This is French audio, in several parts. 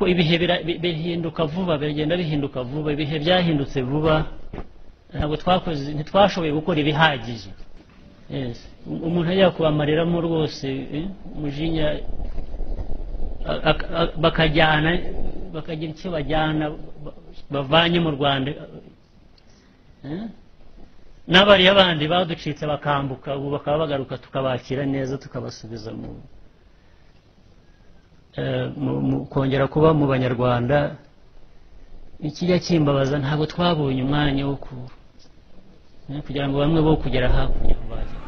kuko ibihe bihinduka vuba, bigenda bihinduka vuba, ibihe byahindutse vuba, ntabwo ntitwashoboye gukora ibihagije. Umuntu ajya kubamareramo rwose umujinya, bakajyana bakagira icyo bajyana bavanye mu Rwanda, n'abariya bandi baducitse bakambuka ubu bakaba bagaruka tukabakira neza tukabasubiza mu kongera kuba mu Banyarwanda. Ikijya kimbabaza ntabwo twabonye umwanya wo kugira ngo bamwe bo kugera hakurya bajya.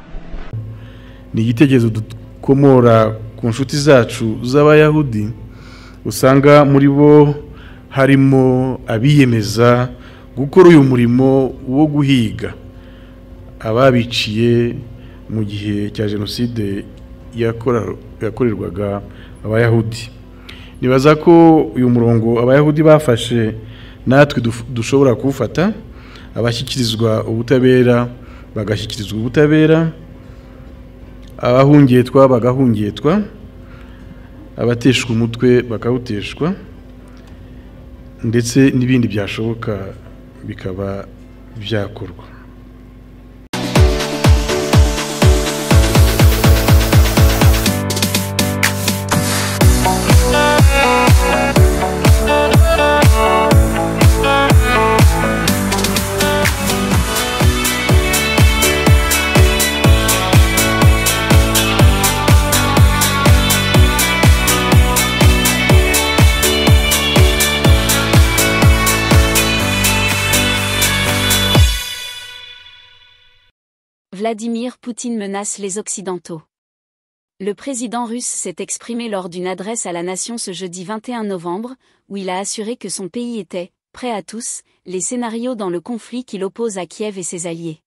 Ni igitekerezo dukomora ku nshuti zacu z'Abayahudi, usanga muri bo harimo abiyemeza gukora uyu murimo wo guhiga ababiciye mu gihe cya Jenoside yakorerwaga Abayahudi. Nibaza ko uyu murongo Abayahudi bafashe natwe dushobora kuwufata, abashyikirizwa ubutabera bagashyikirizwa ubutabera, abahungiyetwa bagahungiyetwa, abateshwa umutwe bakawuteshwa, ndetse n'ibindi byashoboka bikaba byakorwa. Vladimir Poutine menace les Occidentaux. Le président russe s'est exprimé lors d'une adresse à la nation ce jeudi 21 novembre, où il a assuré que son pays était « prêt à tous » les scénarios dans le conflit qui l'oppose à Kiev et ses alliés.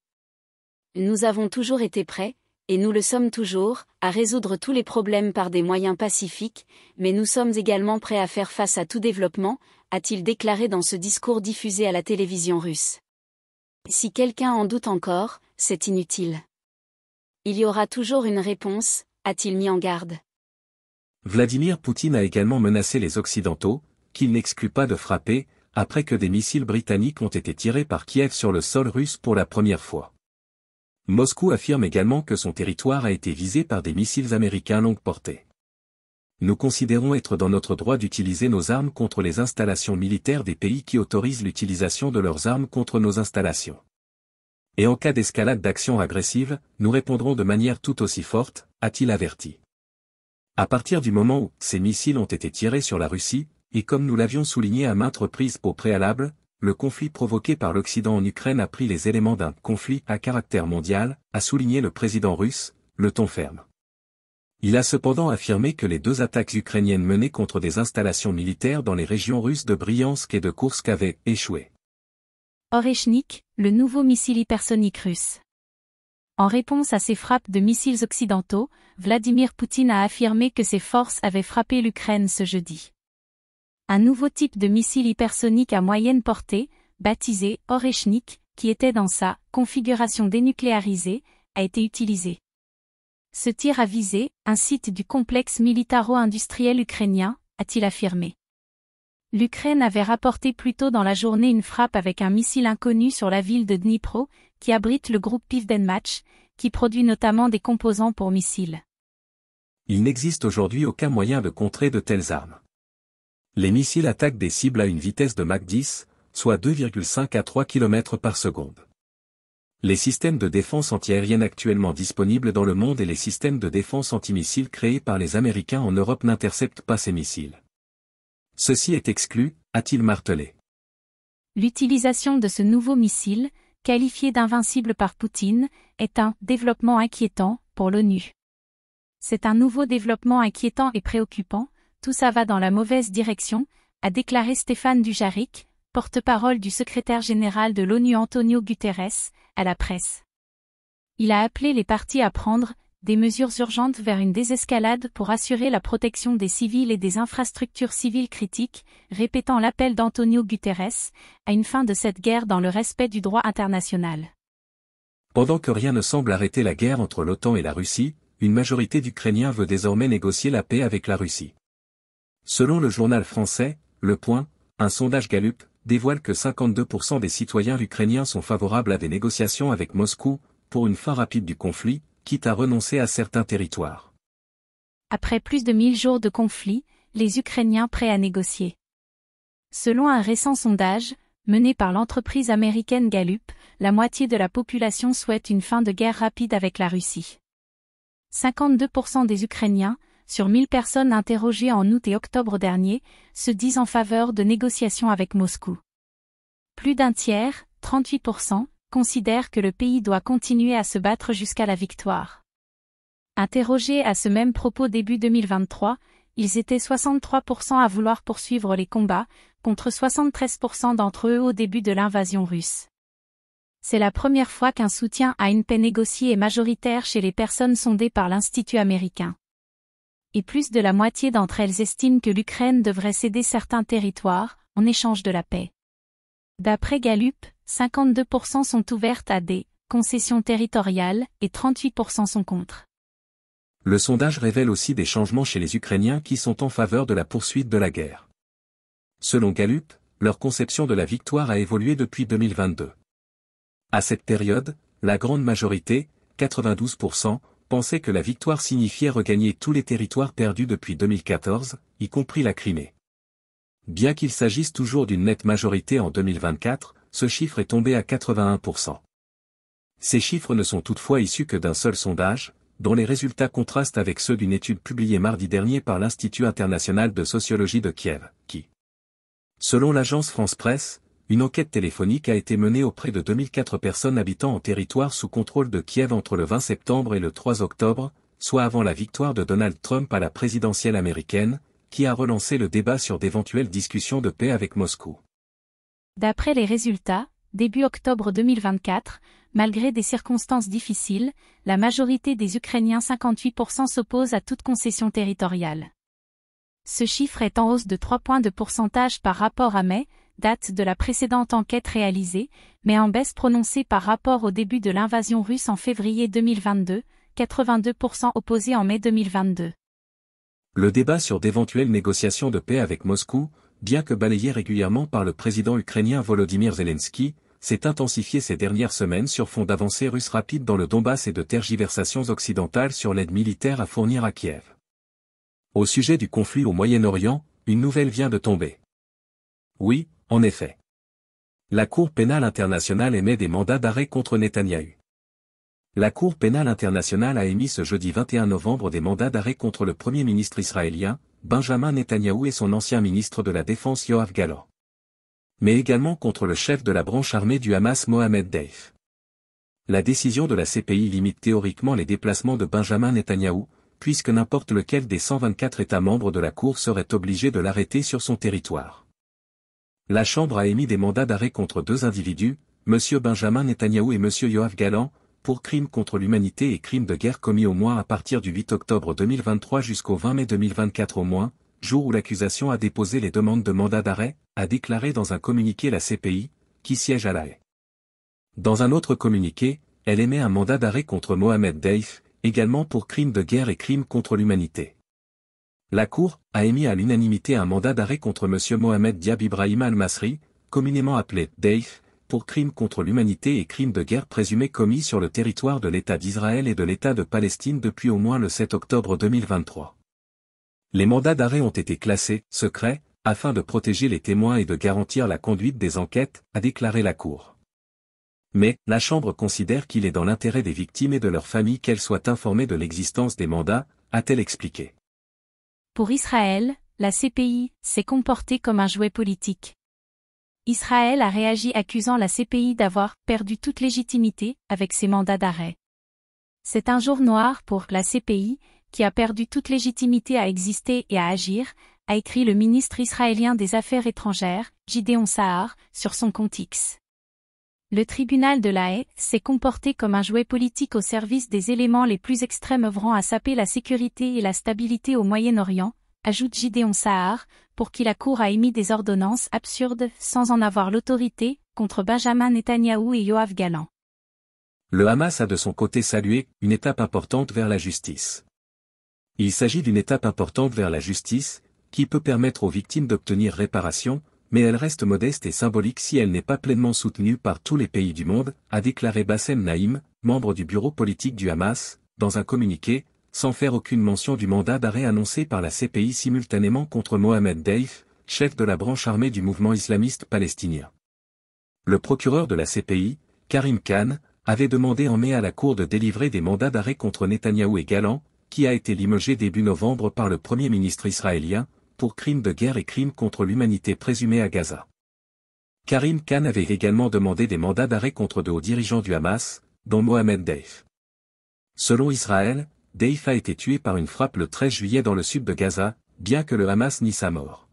Nous avons toujours été prêts, et nous le sommes toujours, à résoudre tous les problèmes par des moyens pacifiques, mais nous sommes également prêts à faire face à tout développement, a-t-il déclaré dans ce discours diffusé à la télévision russe. Si quelqu'un en doute encore, c'est inutile. Il y aura toujours une réponse, a-t-il mis en garde. Vladimir Poutine a également menacé les Occidentaux, qu'il n'exclut pas de frapper, après que des missiles britanniques ont été tirés par Kiev sur le sol russe pour la première fois. Moscou affirme également que son territoire a été visé par des missiles américains longue portée. Nous considérons être dans notre droit d'utiliser nos armes contre les installations militaires des pays qui autorisent l'utilisation de leurs armes contre nos installations. Et en cas d'escalade d'actions agressives, nous répondrons de manière tout aussi forte, a-t-il averti. À partir du moment où ces missiles ont été tirés sur la Russie, et comme nous l'avions souligné à maintes reprises au préalable, le conflit provoqué par l'Occident en Ukraine a pris les éléments d'un conflit à caractère mondial, a souligné le président russe, le ton ferme. Il a cependant affirmé que les deux attaques ukrainiennes menées contre des installations militaires dans les régions russes de Bryansk et de Koursk avaient échoué. Oreshnik, le nouveau missile hypersonique russe. En réponse à ces frappes de missiles occidentaux, Vladimir Poutine a affirmé que ses forces avaient frappé l'Ukraine ce jeudi. Un nouveau type de missile hypersonique à moyenne portée, baptisé Oreshnik, qui était dans sa configuration dénucléarisée, a été utilisé. Ce tir a visé un site du complexe militaro-industriel ukrainien, a-t-il affirmé. L'Ukraine avait rapporté plus tôt dans la journée une frappe avec un missile inconnu sur la ville de Dnipro, qui abrite le groupe Pivdenmach, qui produit notamment des composants pour missiles. Il n'existe aujourd'hui aucun moyen de contrer de telles armes. Les missiles attaquent des cibles à une vitesse de Mach 10, soit 2,5 à 3 km par seconde. Les systèmes de défense antiaérienne actuellement disponibles dans le monde et les systèmes de défense antimissiles créés par les Américains en Europe n'interceptent pas ces missiles. Ceci est exclu, a-t-il martelé. L'utilisation de ce nouveau missile, qualifié d'invincible par Poutine, est un développement inquiétant pour l'ONU. C'est un nouveau développement inquiétant et préoccupant, tout ça va dans la mauvaise direction, a déclaré Stéphane Dujarric, porte-parole du secrétaire général de l'ONU Antonio Guterres, à la presse. Il a appelé les parties à prendre des mesures urgentes vers une désescalade pour assurer la protection des civils et des infrastructures civiles critiques, répétant l'appel d'Antonio Guterres à une fin de cette guerre dans le respect du droit international. Pendant que rien ne semble arrêter la guerre entre l'OTAN et la Russie, une majorité d'Ukrainiens veut désormais négocier la paix avec la Russie. Selon le journal français, Le Point, un sondage Gallup dévoile que 52% des citoyens ukrainiens sont favorables à des négociations avec Moscou, pour une fin rapide du conflit, quitte à renoncer à certains territoires. Après plus de 1000 jours de conflit, les Ukrainiens prêts à négocier. Selon un récent sondage, mené par l'entreprise américaine Gallup, la moitié de la population souhaite une fin de guerre rapide avec la Russie. 52% des Ukrainiens, sur 1000 personnes interrogées en août et octobre dernier, se disent en faveur de négociations avec Moscou. Plus d'un tiers, 38%, considèrent que le pays doit continuer à se battre jusqu'à la victoire. Interrogés à ce même propos début 2023, ils étaient 63% à vouloir poursuivre les combats, contre 73% d'entre eux au début de l'invasion russe. C'est la première fois qu'un soutien à une paix négociée est majoritaire chez les personnes sondées par l'Institut américain. Et plus de la moitié d'entre elles estiment que l'Ukraine devrait céder certains territoires, en échange de la paix. D'après Gallup, 52% sont ouvertes à des concessions territoriales et 38% sont contre. Le sondage révèle aussi des changements chez les Ukrainiens qui sont en faveur de la poursuite de la guerre. Selon Gallup, leur conception de la victoire a évolué depuis 2022. À cette période, la grande majorité, 92%, pensait que la victoire signifiait regagner tous les territoires perdus depuis 2014, y compris la Crimée. Bien qu'il s'agisse toujours d'une nette majorité en 2024, ce chiffre est tombé à 81%. Ces chiffres ne sont toutefois issus que d'un seul sondage, dont les résultats contrastent avec ceux d'une étude publiée mardi dernier par l'Institut international de sociologie de Kiev, qui, selon l'agence France Presse, une enquête téléphonique a été menée auprès de 2004 personnes habitant en territoire sous contrôle de Kiev entre le 20 septembre et le 3 octobre, soit avant la victoire de Donald Trump à la présidentielle américaine, qui a relancé le débat sur d'éventuelles discussions de paix avec Moscou. D'après les résultats, début octobre 2024, malgré des circonstances difficiles, la majorité des Ukrainiens 58% s'opposent à toute concession territoriale. Ce chiffre est en hausse de 3 points de pourcentage par rapport à mai, date de la précédente enquête réalisée, mais en baisse prononcée par rapport au début de l'invasion russe en février 2022, 82% opposés en mai 2022. Le débat sur d'éventuelles négociations de paix avec Moscou, bien que balayé régulièrement par le président ukrainien Volodymyr Zelensky, s'est intensifié ces dernières semaines sur fond d'avancées russes rapides dans le Donbass et de tergiversations occidentales sur l'aide militaire à fournir à Kiev. Au sujet du conflit au Moyen-Orient, une nouvelle vient de tomber. Oui, en effet. La Cour pénale internationale émet des mandats d'arrêt contre Netanyahou. La Cour pénale internationale a émis ce jeudi 21 novembre des mandats d'arrêt contre le Premier ministre israélien, Benjamin Netanyahou et son ancien ministre de la Défense Yoav Gallant. Mais également contre le chef de la branche armée du Hamas Mohamed Deif. La décision de la CPI limite théoriquement les déplacements de Benjamin Netanyahou, puisque n'importe lequel des 124 États membres de la Cour serait obligé de l'arrêter sur son territoire. La Chambre a émis des mandats d'arrêt contre deux individus, M. Benjamin Netanyahou et M. Yoav Gallant, pour crimes contre l'humanité et crimes de guerre commis au moins à partir du 8 octobre 2023 jusqu'au 20 mai 2024 au moins, jour où l'accusation a déposé les demandes de mandat d'arrêt, a déclaré dans un communiqué la CPI, qui siège à La Haye. Dans un autre communiqué, elle émet un mandat d'arrêt contre Mohamed Deif, également pour crimes de guerre et crimes contre l'humanité. La Cour a émis à l'unanimité un mandat d'arrêt contre M. Mohamed Diab Ibrahim al-Masri, communément appelé Deif, pour crimes contre l'humanité et crimes de guerre présumés commis sur le territoire de l'État d'Israël et de l'État de Palestine depuis au moins le 7 octobre 2023. Les mandats d'arrêt ont été classés « secrets » afin de protéger les témoins et de garantir la conduite des enquêtes, a déclaré la Cour. Mais, la Chambre considère qu'il est dans l'intérêt des victimes et de leurs familles qu'elles soient informées de l'existence des mandats, a-t-elle expliqué. Pour Israël, la CPI s'est comportée comme un jouet politique. Israël a réagi accusant la CPI d'avoir perdu toute légitimité avec ses mandats d'arrêt. C'est un jour noir pour la CPI, qui a perdu toute légitimité à exister et à agir, a écrit le ministre israélien des Affaires étrangères, Gideon Sa'ar, sur son compte X. Le tribunal de La Haye s'est comporté comme un jouet politique au service des éléments les plus extrêmes œuvrant à saper la sécurité et la stabilité au Moyen-Orient, ajoute Gideon Sa'ar, pour qui la Cour a émis des ordonnances absurdes sans en avoir l'autorité, contre Benjamin Netanyahou et Yoav Gallant. Le Hamas a de son côté salué une étape importante vers la justice. Il s'agit d'une étape importante vers la justice, qui peut permettre aux victimes d'obtenir réparation, mais elle reste modeste et symbolique si elle n'est pas pleinement soutenue par tous les pays du monde, a déclaré Bassem Naïm, membre du bureau politique du Hamas, dans un communiqué, sans faire aucune mention du mandat d'arrêt annoncé par la CPI simultanément contre Mohamed Deif, chef de la branche armée du mouvement islamiste palestinien. Le procureur de la CPI, Karim Khan, avait demandé en mai à la Cour de délivrer des mandats d'arrêt contre Netanyahou et Galland, qui a été limogé début novembre par le Premier ministre israélien, pour crimes de guerre et crimes contre l'humanité présumés à Gaza. Karim Khan avait également demandé des mandats d'arrêt contre de hauts dirigeants du Hamas, dont Mohamed Deif. Selon Israël, Deif a été tué par une frappe le 13 juillet dans le sud de Gaza, bien que le Hamas nie sa mort.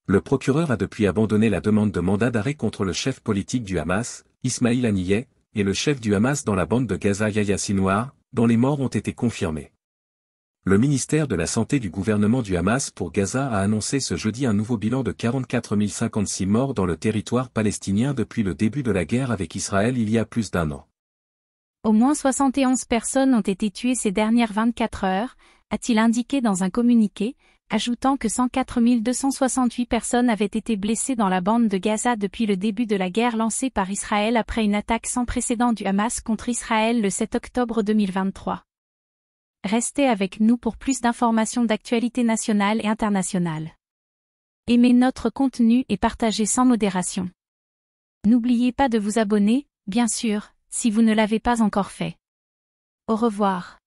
Le procureur a depuis abandonné la demande de mandat d'arrêt contre le chef politique du Hamas, Ismail Haniyeh, et le chef du Hamas dans la bande de Gaza Yahya Sinwar, dont les morts ont été confirmées. Le ministère de la Santé du gouvernement du Hamas pour Gaza a annoncé ce jeudi un nouveau bilan de 44 056 morts dans le territoire palestinien depuis le début de la guerre avec Israël il y a plus d'1 an. Au moins 71 personnes ont été tuées ces dernières 24 heures, a-t-il indiqué dans un communiqué, ajoutant que 104 268 personnes avaient été blessées dans la bande de Gaza depuis le début de la guerre lancée par Israël après une attaque sans précédent du Hamas contre Israël le 7 octobre 2023. Restez avec nous pour plus d'informations d'actualité nationale et internationale. Aimez notre contenu et partagez sans modération. N'oubliez pas de vous abonner, bien sûr, si vous ne l'avez pas encore fait. Au revoir.